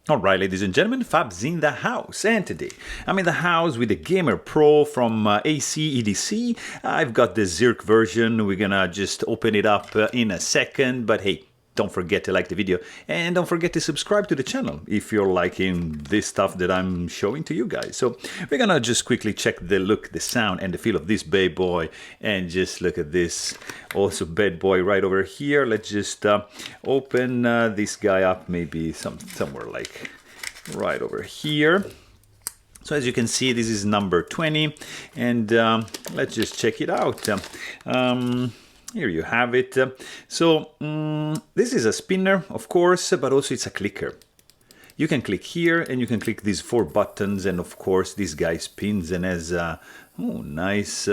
Alright, ladies and gentlemen, Fab's in the house, and today I'm in the house with the Gamer Pro from ACEDC. I've got the Zirc version. We're gonna just open it up in a second, but hey, don't forget to like the video and don't forget to subscribe to the channel if you're liking this stuff that I'm showing to you guys. So we're gonna just quickly check the look, the sound and the feel of this bad boy, and just look at this also bad boy right over here. Let's just open this guy up, maybe somewhere like right over here. So as you can see, this is number 20, and let's just check it out. Here you have it. This is a spinner, of course, but also it's a clicker. You can click here and you can click these 4 buttons, and of course this guy spins and has a nice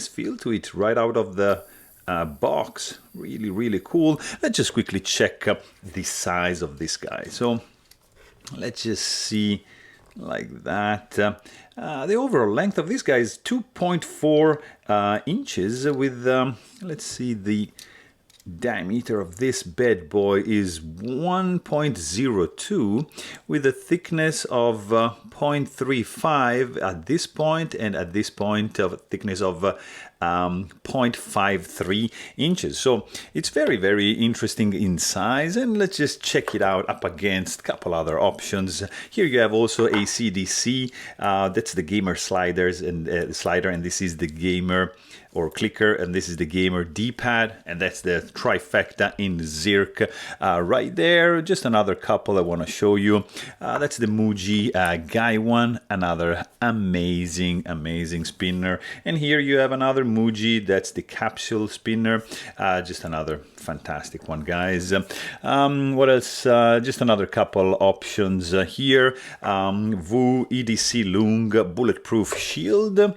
feel to it right out of the box. Really cool. Let's just quickly check the size of this guy. So let's just see like that. The overall length of this guy is 2.4 inches with, let's see, the diameter of this bad boy is 1.02 with a thickness of 0.35 at this point, and at this point of a thickness of 0.53 inches. So it's very interesting in size, and let's just check it out up against a couple other options. Here you have also ACEDC, that's the gamer sliders and slider, and this is the gamer or clicker, and this is the gamer D-pad, and that's the trifecta in Zirc right there. Just another couple I want to show you. That's the Muji Guy one, another amazing spinner, and here you have another Muji, that's the capsule spinner, just another fantastic one, guys. What else? Just another couple options here. Vu EDC Lung bulletproof shield.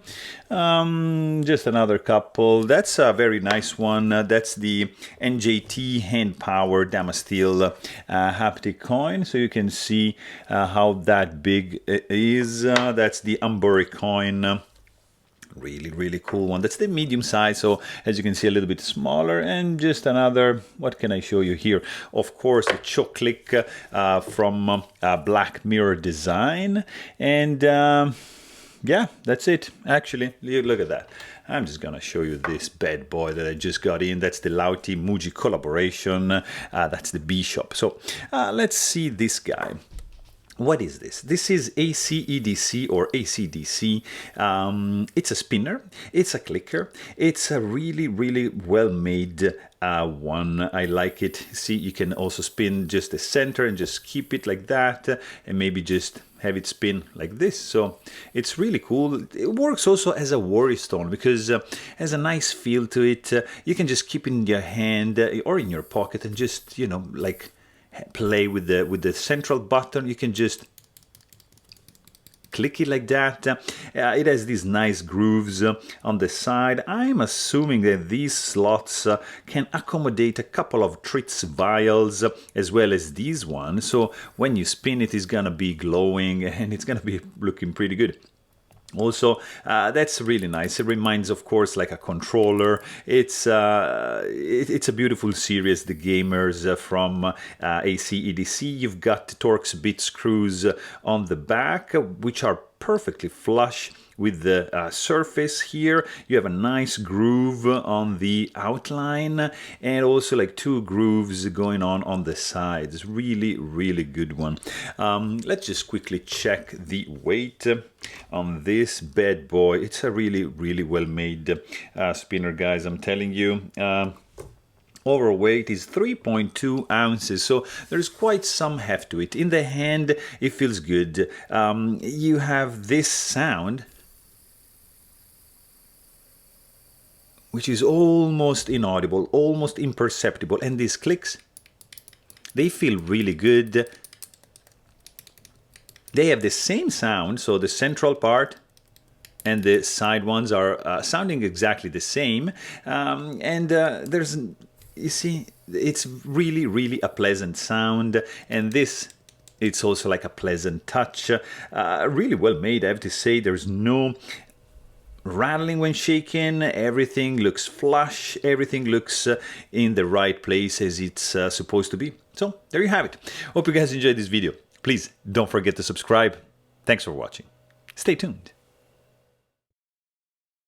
Just another couple. That's a very nice one. That's the NJT hand power Damasteel haptic coin. So you can see how that big it is. That's the Ambori coin. Really cool one. That's the medium size, so as you can see, a little bit smaller. And just another, what can I show you here? Of course, the Choclick from Black Mirror Design. And yeah, that's it. Actually, look at that. I'm just gonna show you this bad boy that I just got in. That's the Lauti Muji collaboration. That's the Bishop. So let's see this guy. What is this? This is ACEDC or ACDC. It's a spinner, it's a clicker, it's a really well-made one. I like it. See, you can also spin just the center and just keep it like that, and maybe just have it spin like this. So it's really cool. It works also as a worry stone because it has a nice feel to it. You can just keep it in your hand or in your pocket and just, you know, like play with the central button. You can just click it like that. It has these nice grooves on the side. I'm assuming that these slots can accommodate a couple of Tritz vials as well as these ones. So when you spin it, it's gonna be glowing and it's gonna be looking pretty good. Also, that's really nice. It reminds, of course, like a controller. It's a beautiful series, the gamers from ACEDC. You've got the Torx bit screws on the back, which are perfectly flush with the surface here. You have a nice groove on the outline, and also like 2 grooves going on the sides. Really good one. Let's just quickly check the weight on this bad boy. It's a really well made spinner, guys, I'm telling you. Overweight is 3.2 ounces, so there's quite some heft to it. In the hand, it feels good. You have this sound, which is almost inaudible, almost imperceptible, and these clicks, they feel really good. They have the same sound, so the central part and the side ones are sounding exactly the same, and there's, you see, it's really a pleasant sound, and this, it's also like a pleasant touch. Really well made, I have to say. There's no rattling when shaken, everything looks flush, everything looks in the right place as it's supposed to be. So there you have it. Hope you guys enjoyed this video. Please don't forget to subscribe. Thanks for watching. Stay tuned.